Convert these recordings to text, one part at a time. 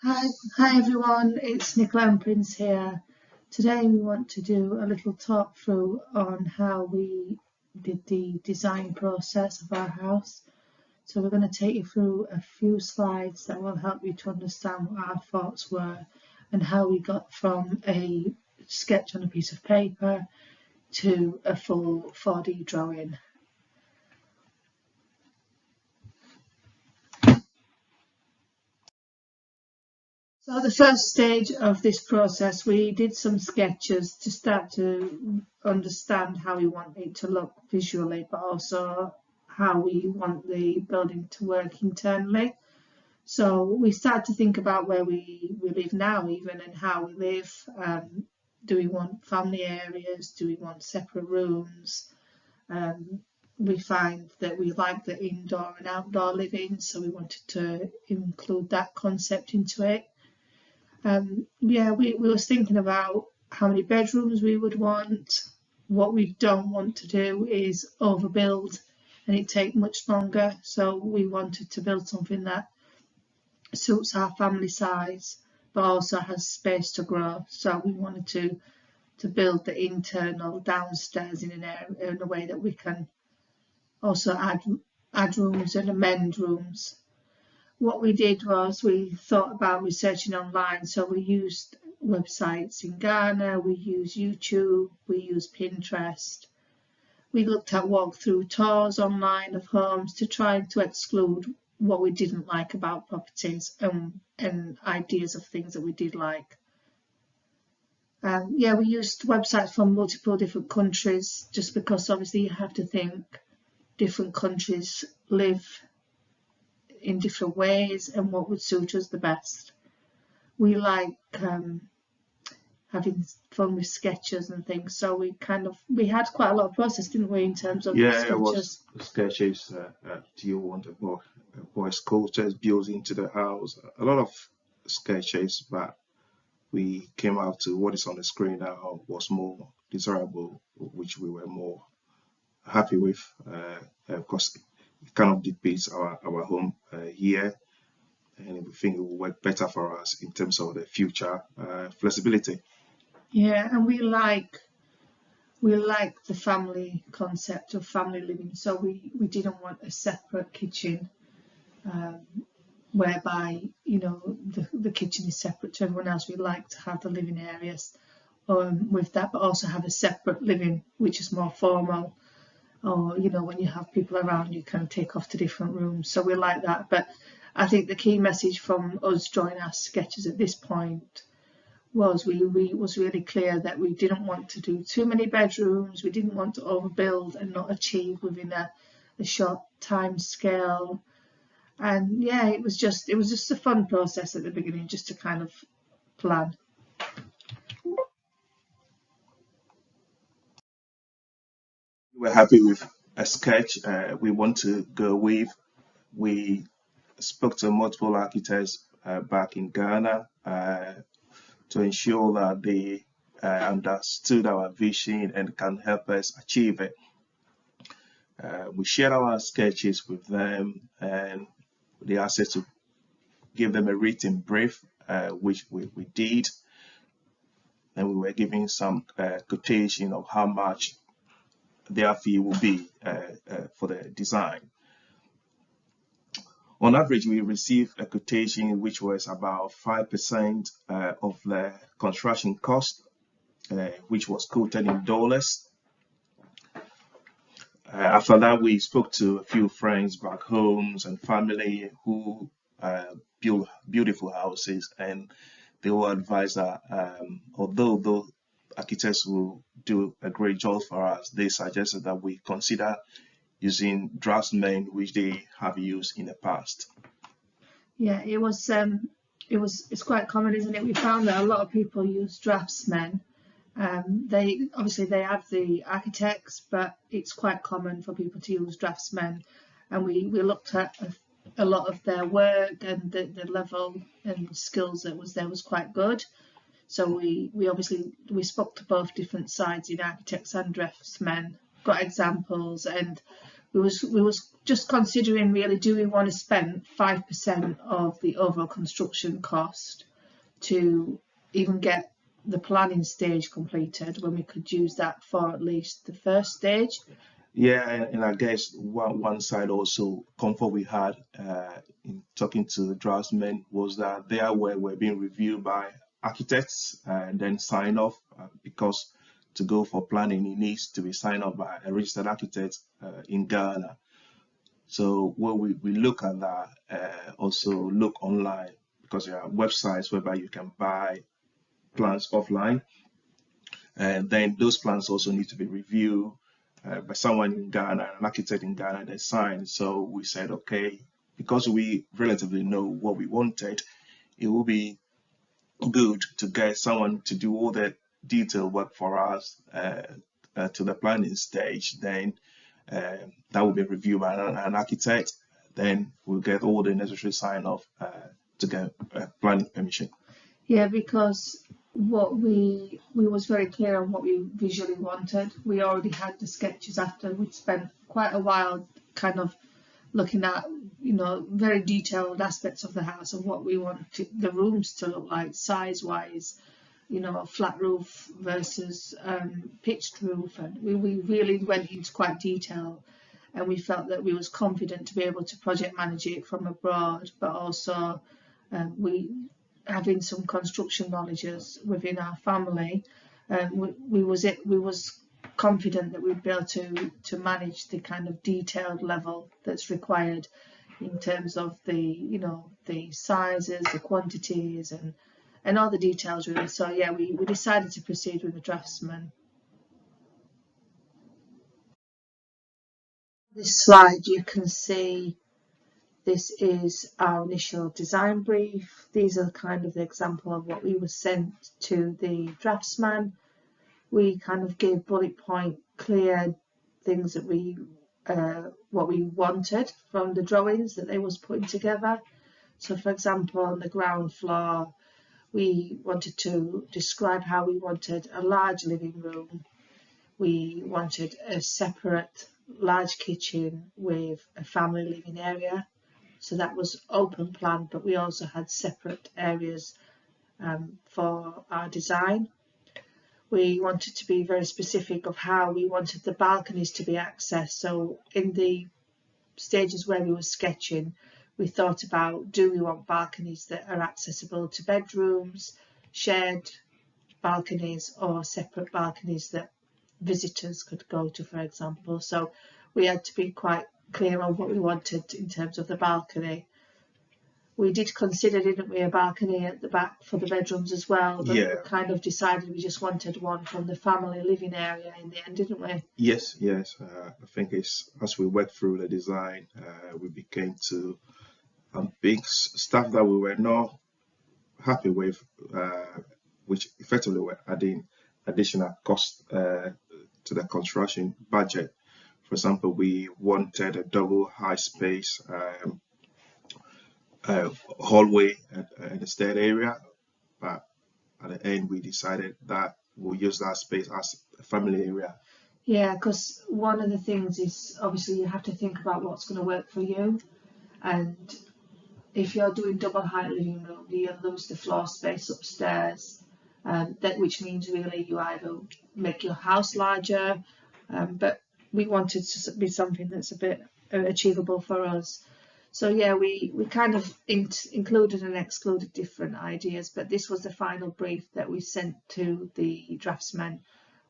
Hi everyone, it's Nicola and Prince here. Today we want to do a little talk through on how we did the design process of our house. So we're going to take you through a few slides that will help you to understand what our thoughts were and how we got from a sketch on a piece of paper to a full 4D drawing. So the first stage of this process, we did some sketches to start to understand how we want it to look visually, but also how we want the building to work internally. So we started to think about where we live now even and how we live. Do we want family areas? Do we want separate rooms? We find that we like the indoor and outdoor living, so we wanted to include that concept into it. We was thinking about how many bedrooms we would want. What we don't want to do is overbuild and it take much longer. So we wanted to build something that suits our family size, but also has space to grow. So we wanted to build the internal downstairs in a way that we can also add rooms and amend rooms. What we did was we thought about researching online, so we used websites in Ghana, we used YouTube, we used Pinterest. We looked at walkthrough tours online of homes to try to exclude what we didn't like about properties and ideas of things that we did like. We used websites from multiple different countries just because obviously you have to think different countries live in different ways and what would suit us the best. We like having fun with sketches and things, so we had quite a lot of process, didn't we, in terms of sketches? It was sketches. Do you want a boy sculptures built into the house? A lot of sketches, but we came out to what is on the screen now was more desirable, which we were more happy with, because it kind of depicts our home here, and we think it will work better for us in terms of the future flexibility. Yeah, and we like the family concept of family living, so we didn't want a separate kitchen whereby the kitchen is separate to everyone else. We like to have the living areas with that, but also have a separate living which is more formal, or when you have people around you can take off to different rooms, so we like that. But I think the key message from us drawing our sketches at this point was we was really clear that we didn't want to do too many bedrooms, we didn't want to overbuild and not achieve within a short time scale. And it was just a fun process at the beginning, just to kind of plan. We're happy with a sketch we want to go with. We spoke to multiple architects back in Ghana to ensure that they understood our vision and can help us achieve it. We shared our sketches with them, and they asked us to give them a written brief, which we did, and we were giving some quotation of how much their fee will be for the design. On average, we received a quotation which was about 5% of the construction cost, which was quoted in dollars. After that, we spoke to a few friends back home and family who build beautiful houses, and they will advise that although architects will do a great job for us, they suggested that we consider using draftsmen, which they have used in the past. Yeah, it's quite common, isn't it? We found that a lot of people use draftsmen. They have the architects, but it's quite common for people to use draftsmen. And we looked at a lot of their work, and the level and skills that was there was quite good. So we spoke to both different sides in architects and draftsmen, got examples, and we was just considering really, do we want to spend 5% of the overall construction cost to even get the planning stage completed, when we could use that for at least the first stage? Yeah, and I guess one side also comfort we had in talking to the draftsmen was that their work were being reviewed by architects and then signed off, because to go for planning it needs to be signed off by a registered architect in Ghana. So when we look at that, also look online, because there are websites whereby you can buy plans offline, and then those plans also need to be reviewed by someone in Ghana, an architect in Ghana that signed. So we said, okay, because we relatively know what we wanted, it will be good to get someone to do all the detailed work for us to the planning stage. Then that will be reviewed by an architect. Then we'll get all the necessary sign off to get planning permission. Yeah, because what we was very clear on what we visually wanted. We already had the sketches after we'd spent quite a while kind of looking at, you know, very detailed aspects of the house and what we want the rooms to look like size wise, you know, a flat roof versus pitched roof, and we really went into quite detail, and we felt that we was confident to be able to project manage it from abroad, but also we having some construction knowledge within our family, we was confident that we'd be able to manage the kind of detailed level that's required in terms of the, you know, the sizes, the quantities, and all the details really. So yeah, we decided to proceed with the draftsman. This slide you can see, this is our initial design brief. These are kind of the example of what we were sent to the draftsman. We kind of gave bullet point clear things that we what we wanted from the drawings that they was putting together. So for example, on the ground floor, we wanted to describe how we wanted a large living room. We wanted a separate large kitchen with a family living area. So that was open plan, but we also had separate areas for our design. We wanted to be very specific of how we wanted the balconies to be accessed. So in the stages where we were sketching, we thought about, do we want balconies that are accessible to bedrooms, shared balconies, or separate balconies that visitors could go to, for example. So we had to be quite clear on what we wanted in terms of the balcony. We did consider, didn't we, a balcony at the back for the bedrooms as well, but Yeah. we kind of decided we just wanted one from the family living area in the end, didn't we? Yes. I think it's as we worked through the design, we became to big stuff that we were not happy with, which effectively were adding additional cost to the construction budget. For example, we wanted a double high space hallway in the stair area, but at the end we decided that we'll use that space as a family area. Yeah, because one of the things is obviously you have to think about what's going to work for you, and if you're doing double height living room, you lose the floor space upstairs, that which means really you either make your house larger, but we wanted to be something that's a bit achievable for us. So yeah, we kind of included and excluded different ideas, but this was the final brief that we sent to the draftsman.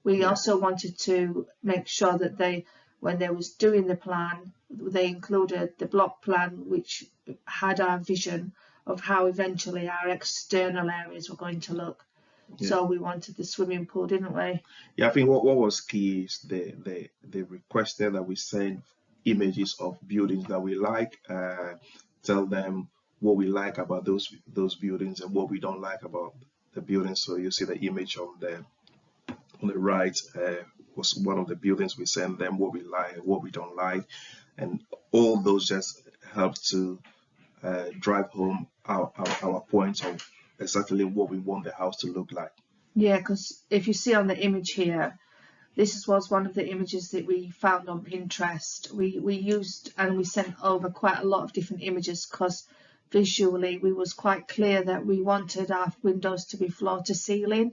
We also wanted to make sure that they, when they was doing the plan, they included the block plan, which had our vision of how eventually our external areas were going to look. Yeah. So we wanted the swimming pool, didn't we? Yeah, I think what was key is they requested that we send images of buildings that we like, tell them what we like about those buildings and what we don't like about the buildings. So you see the image on the right was one of the buildings. We send them what we like, what we don't like, and all those just help to drive home our points of exactly what we want the house to look like. Yeah, because if you see on the image here, this was one of the images that we found on Pinterest. We used and we sent over quite a lot of different images because visually we was quite clear that we wanted our windows to be floor to ceiling.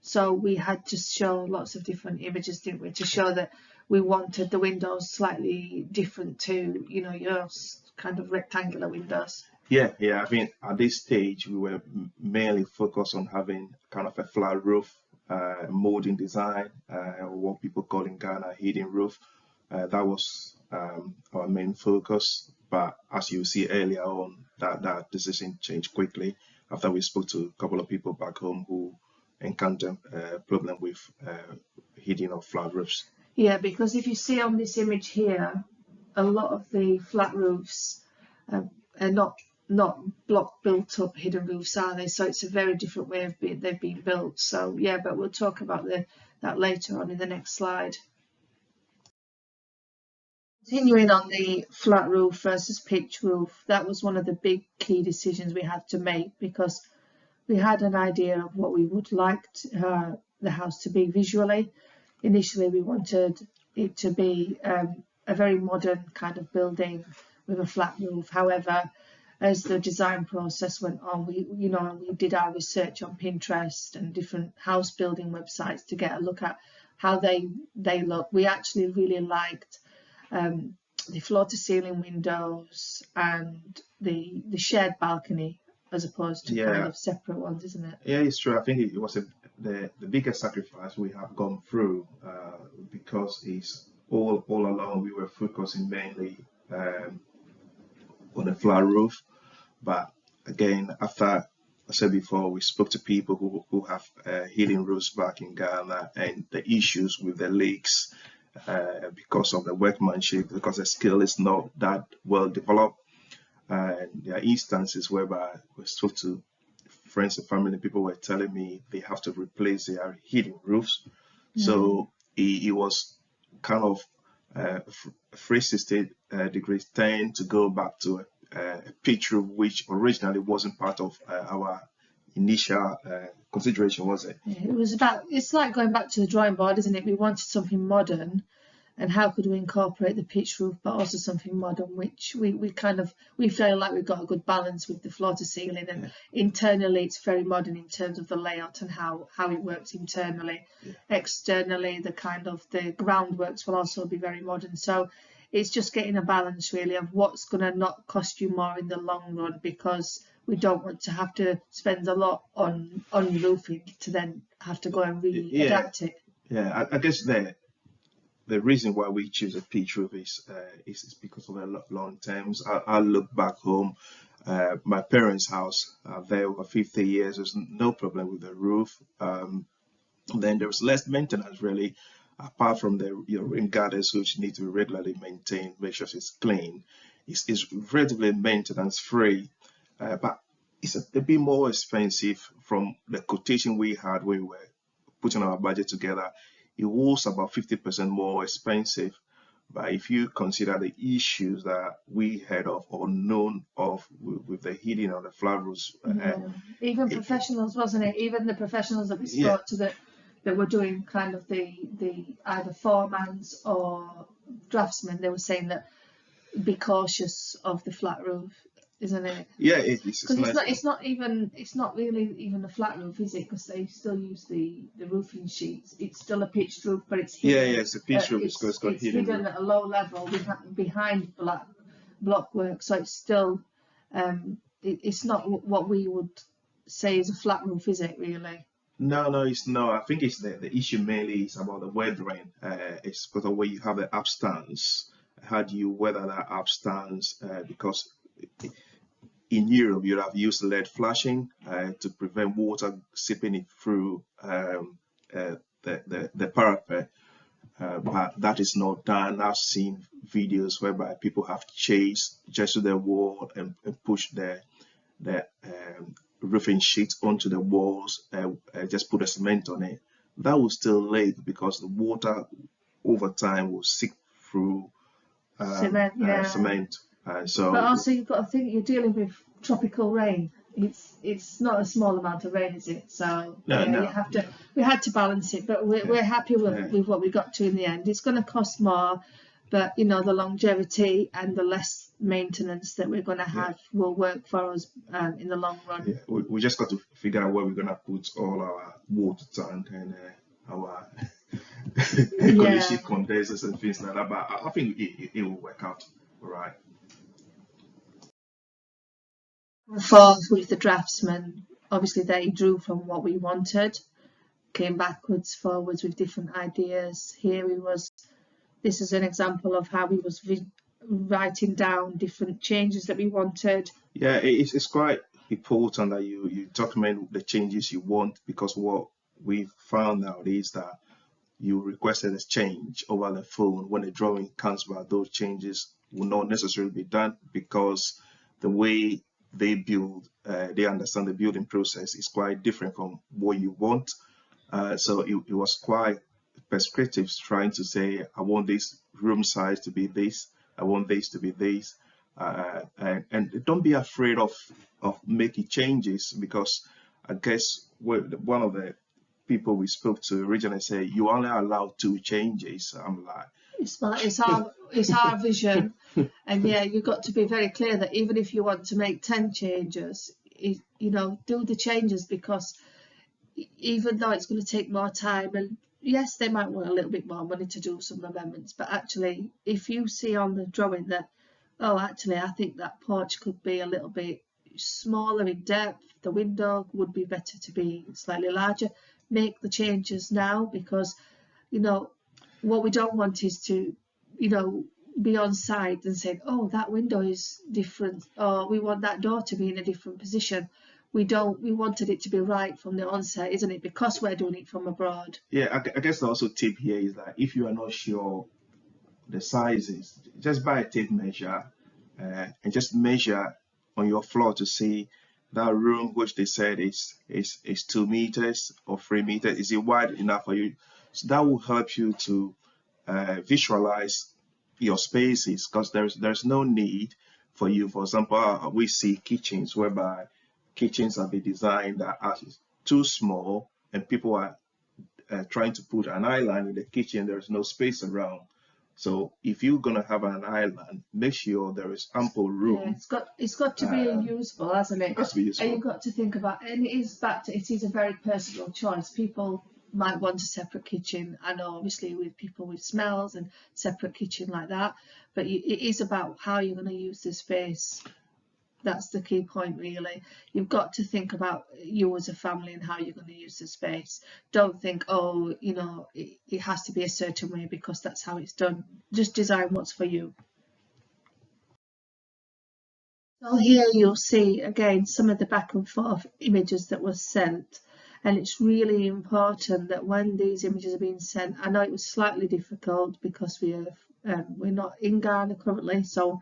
So we had to show lots of different images, didn't we, to show that we wanted the windows slightly different to, you know, your kind of rectangular windows. Yeah, yeah. I mean, at this stage, we were mainly focused on having kind of a flat roof, molding design, or what people call in Ghana hidden roof. That was our main focus. But as you see earlier on, that decision changed quickly after we spoke to a couple of people back home who encountered a problem with hidden or flat roofs. Yeah, because if you see on this image here, a lot of the flat roofs are not block built up hidden roofs, are they? So it's a very different way of they've been built. So yeah, but we'll talk about that later on in the next slide. Continuing on the flat roof versus pitch roof, that was one of the big key decisions we had to make because we had an idea of what we would like the house to be visually. Initially, we wanted it to be a very modern kind of building with a flat roof. However, as the design process went on, we did our research on Pinterest and different house building websites to get a look at how they look. We actually really liked the floor to ceiling windows and the shared balcony as opposed to kind of separate ones, isn't it? Yeah, it's true. I think it was the biggest sacrifice we have gone through because it's all along we were focusing mainly on a flat roof. But again, after I said before, we spoke to people who have hidden roofs back in Ghana and the issues with the leaks because of the workmanship, because the skill is not that well developed. And there are instances whereby we spoke to friends and family, people were telling me they have to replace their hidden roofs. Mm-hmm. So it was kind of 360 degrees turn to go back to a pitch roof, which originally wasn't part of our initial consideration, was it? Yeah, it's like going back to the drawing board, isn't it? We wanted something modern, and how could we incorporate the pitch roof, but also something modern, which we feel like we've got a good balance with the floor to ceiling, and internally it's very modern in terms of the layout and how it works internally. Yeah. Externally, the groundworks will also be very modern. So it's just getting a balance really of what's going to not cost you more in the long run, because we don't want to have to spend a lot on roofing to then have to go and adapt it. Yeah, I guess the reason why we choose a pitch roof is because of the long terms. I look back home, my parents' house, there over 50 years, there's no problem with the roof. Then there's less maintenance really, apart from the rain gardens, which need to be regularly maintained, make sure it's clean. It's relatively maintenance free, but it's a bit more expensive from the quotation we had when we were putting our budget together. It was about 50% more expensive. But if you consider the issues that we heard of or known of with the heating on the flat roofs, even professionals, wasn't it? Even the professionals that we spoke to that were doing kind of the either foremans or draftsmen, they were saying that be cautious of the flat roof, isn't it? Yeah, it's not really even a flat roof, is it? Because they still use the roofing sheets. It's still a pitched roof, but it's hidden. Yeah, it's a pitched roof. It's hidden at a low level behind block work, so it's still it's not what we would say is a flat roof, is it really? No, it's not. I think it's the issue mainly is about the weathering. It's because of where you have the upstands. How do you weather that upstands? Because in Europe, you'd have used lead flashing to prevent water seeping it through the parapet, but that is not done. I've seen videos whereby people have chased just to the wall and pushed the roofing sheet onto the walls, just put a cement on it. That will still leak because the water over time will seep through cement. But also you've got to think you're dealing with tropical rain it's not a small amount of rain, is it? So No, yeah, no. we had to balance it, but we're happy with what we got to in the end. It's going to cost more, but you know, the longevity and the less maintenance that we're going to have will work for us in the long run. Yeah, we just got to figure out where we're gonna put all our water tank and our cooling sheet condensers and things like that. But I think it will work out, all right. Forth with the draftsman, obviously they drew from what we wanted, came backwards, forwards with different ideas. Here he was. This is an example of how he was writing down different changes that we wanted. Yeah, it's quite important that you document the changes you want, because what we found out is that you requested a change over the phone. When the drawing comes back, those changes will not necessarily be done, because the way they build, they understand the building process is quite different from what you want. So it was quite prescriptive, trying to say, I want this room size to be this, I want this to be this, and don't be afraid of making changes, because I guess one of the people we spoke to originally said you only allowed 2 changes. I'm like, it's our vision, and yeah, you've got to be very clear that even if you want to make 10 changes, you know, do the changes, because even though it's going to take more time, and yes, they might want a little bit more money to do some amendments, but actually, if you see on the drawing that, oh, actually, I think that porch could be a little bit smaller in depth, the window would be better to be slightly larger, make the changes now, because, you know, what we don't want is to, you know, be on site and say, oh, that window is different, or we want that door to be in a different position. We wanted it to be right from the onset, isn't it? Because we're doing it from abroad. yeah, I guess the also tip here is that if you are not sure the sizes, just buy a tape measure and just measure on your floor to see that room, which they said is 2 meters or 3 meters. Is it wide enough for you? So that will help you to visualize your spaces, because there's no need for you. For example, we see kitchens whereby kitchens have been designed that are too small, and people are trying to put an island in the kitchen. There's no space around. So if you're gonna have an island, make sure there is ample room. Yeah, it's got to be usable, hasn't it? It has to be usable. And you've got to think about, and it is a very personal choice. People might want a separate kitchen. I know, obviously, with people with smells and separate kitchen like that, but it is about how you're going to use the space. That's the key point, really. You've got to think about you as a family and how you're going to use the space. Don't think, oh, you know, it has to be a certain way because that's how it's done. Just design what's for you. So here you'll see again some of the back and forth images that were sent, and it's really important that when these images are being sent, I know it was slightly difficult because we're not in Ghana currently, so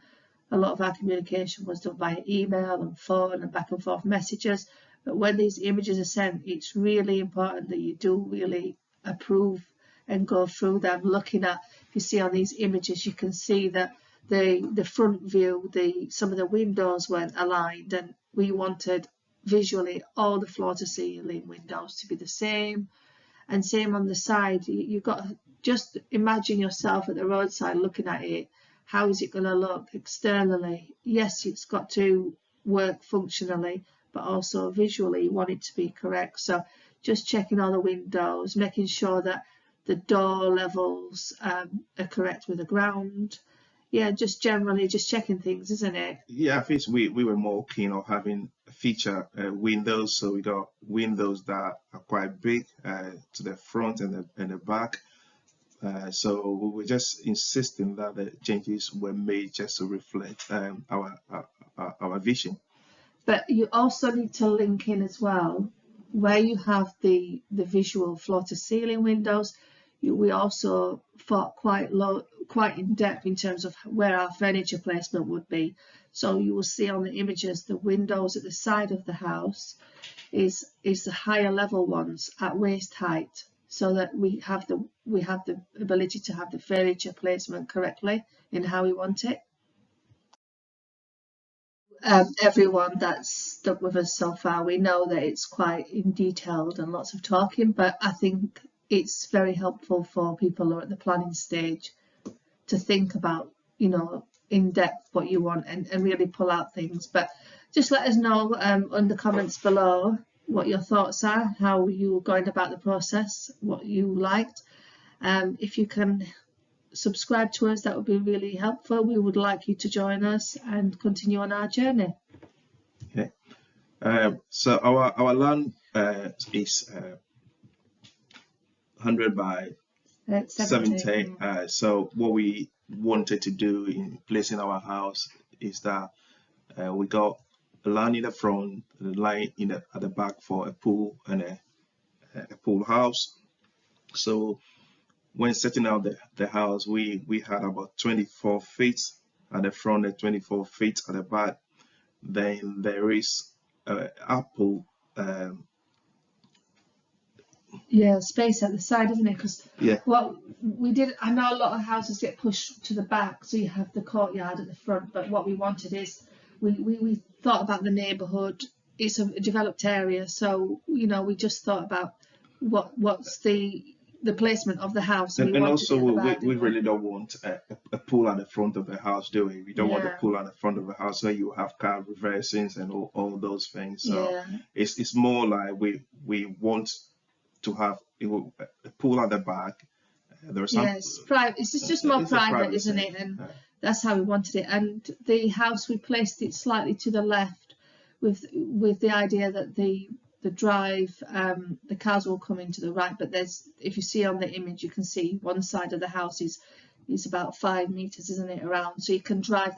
a lot of our communication was done via email and phone and back and forth messages. But when these images are sent, it's really important that you do really approve and go through them. Looking at, if you see on these images, you can see that the front view, some of the windows weren't aligned, and we wanted visually all the floor to ceiling windows to be the same. And same on the side, you've got to just imagine yourself at the roadside looking at it. How is it going to look externally? Yes, it's got to work functionally, but also visually you want it to be correct. So just checking all the windows, making sure that the door levels are correct with the ground. Yeah, just generally just checking things, isn't it? Yeah, I think we were more keen on having feature windows, so we got windows that are quite big to the front and the back. So we were just insisting that the changes were made just to reflect our vision. But you also need to link in as well, where you have the visual floor to ceiling windows. We also thought quite in depth in terms of where our furniture placement would be. So you will see on the images the windows at the side of the house is the higher level ones at waist height, so that we have the ability to have the furniture placement correctly in how we want it. everyone that's stuck with us so far. We know that it's quite in detailed and lots of talking, but I think it's very helpful for people who are at the planning stage to think about, you know, in depth what you want and really pull out things. But just let us know in the comments below what your thoughts are, how you're going about the process, what you liked. If you can subscribe to us, that would be really helpful. We would like you to join us and continue on our journey. Okay. So our land is 100 by 70. So what we wanted to do in placing our house is that we got a land in the front, the line at the back for a pool and a pool house. So when setting out the house, we had about 24 feet at the front and 24 feet at the back. Then there is apple space at the side, isn't it? Because what we did, I know a lot of houses get pushed to the back, so you have the courtyard at the front, but what we wanted is we thought about the neighbourhood. It's a developed area, so you know, we just thought about what's the placement of the house. And also we really don't want a pool at the front of the house, do we? We don't want a pool at the front of the house where you have car reversing and all those things. So it's more like we want to have a pool at the back. There's it's private. It's just more private, isn't it? And that's how we wanted it. And the house, we placed it slightly to the left, with the idea that the drive, the cars will come into the right. But there's, if you see on the image, you can see one side of the house is about 5 meters, isn't it, around? So you can drive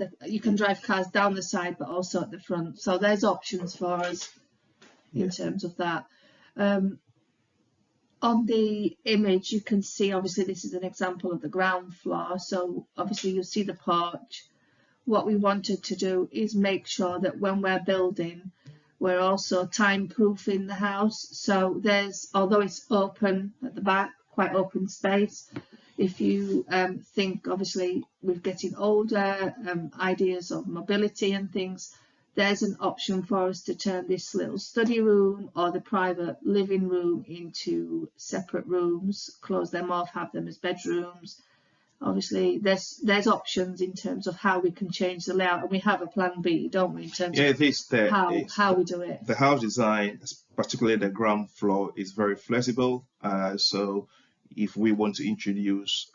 cars down the side, but also at the front. So there's options for us in terms of that. On the image, you can see, obviously, this is an example of the ground floor. So obviously you'll see the porch. What we wanted to do is make sure that when we're building, we're also time-proofing the house. So there's, although it's open at the back, quite open space, if you think, obviously, we're getting older, ideas of mobility and things, there's an option for us to turn this little study room or the private living room into separate rooms, close them off, have them as bedrooms. Obviously, there's options in terms of how we can change the layout, and we have a plan B, don't we, in terms of how we do it. The house design, particularly the ground floor, is very flexible. So if we want to introduce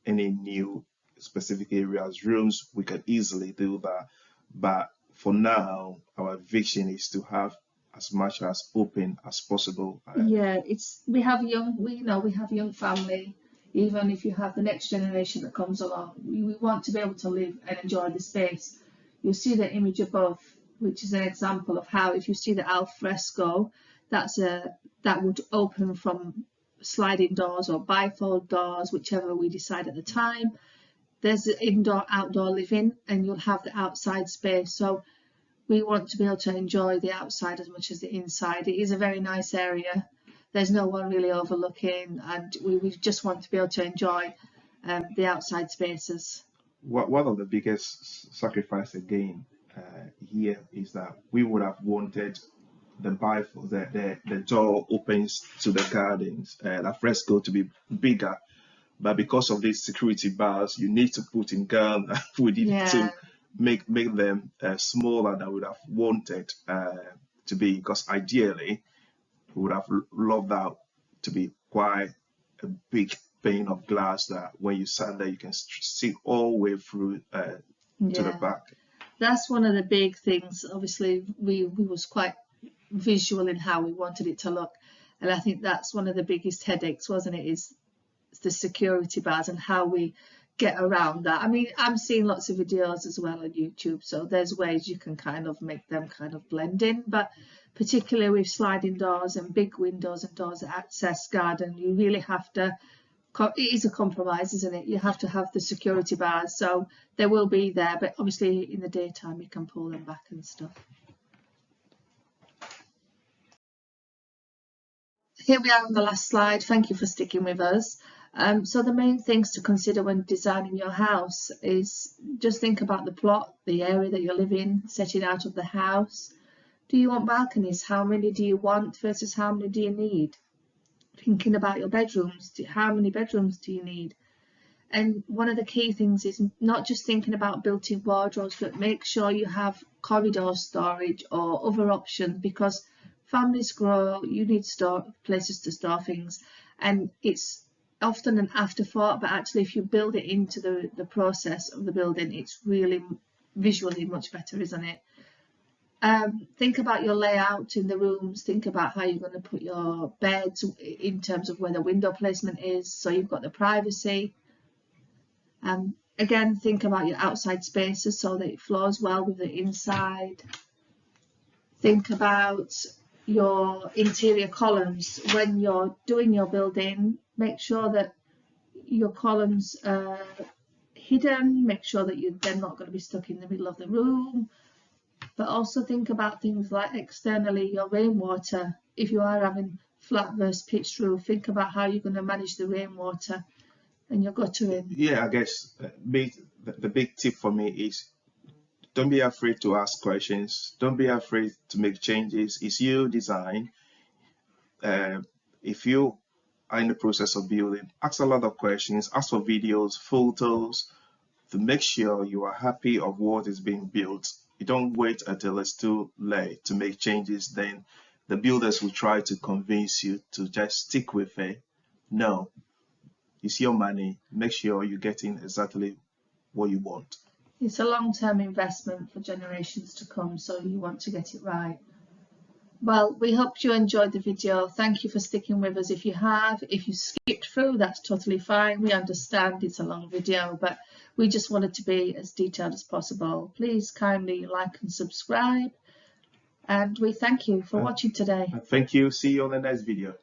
any new specific areas, rooms, we can easily do that. But for now, our vision is to have as much as open as possible. We have young family. Even if you have the next generation that comes along, we want to be able to live and enjoy the space. You'll see the image above, which is an example of how, if you see the al fresco, that would open from sliding doors or bifold doors, whichever we decide at the time. There's the indoor outdoor living, and you'll have the outside space. So we want to be able to enjoy the outside as much as the inside. It is a very nice area. There's no one really overlooking, and we just want to be able to enjoy the outside spaces. One of the biggest sacrifice again here is that we would have wanted the bifold, the door opens to the gardens, the fresco to be bigger, but because of these security bars you need to put in Ghana, we need to make them smaller than we would have wanted to be, because ideally we would have loved that to be quite a big pane of glass that when you sat there you can see all the way through to the back. That's one of the big things. Obviously we was quite visual in how we wanted it to look, and I think that's one of the biggest headaches, wasn't it, is the security bars and how we get around that. I mean, I'm seeing lots of videos as well on YouTube, so there's ways you can kind of make them kind of blend in, but particularly with sliding doors and big windows and doors that access garden, you really have to, it is a compromise, isn't it? You have to have the security bars, so they will be there, but obviously in the daytime you can pull them back and stuff. Here we are on the last slide. Thank you for sticking with us. So the main things to consider when designing your house is just think about the plot, the area that you live in, setting out of the house. Do you want balconies? How many do you want versus how many do you need? Thinking about your bedrooms, how many bedrooms do you need? And one of the key things is not just thinking about built-in wardrobes, but make sure you have corridor storage or other options, because families grow, you need places to store things, and it's often an afterthought, but actually if you build it into the process of the building, it's really visually much better, isn't it? Think about your layout in the rooms, think about how you're going to put your beds in terms of where the window placement is, so you've got the privacy. Again, think about your outside spaces so that it flows well with the inside. Think about your interior columns. When you're doing your building, make sure that your columns are hidden, make sure that they're not going to be stuck in the middle of the room. But also think about things like externally, your rainwater. If you are having flat versus pitched roof, think about how you're going to manage the rainwater and your guttering. Yeah, I guess the big tip for me is don't be afraid to ask questions. Don't be afraid to make changes. It's your design. If you are in the process of building, ask a lot of questions, ask for videos, photos to make sure you are happy of what is being built. You don't wait until it's too late to make changes. Then the builders will try to convince you to just stick with it. No, it's your money. Make sure you're getting exactly what you want. It's a long-term investment for generations to come, so you want to get it right. Well, we hope you enjoyed the video. Thank you for sticking with us if you have. If you skipped through, that's totally fine. We understand it's a long video, but we just wanted to be as detailed as possible. Please kindly like and subscribe. And we thank you for watching today. Thank you. See you on the next video.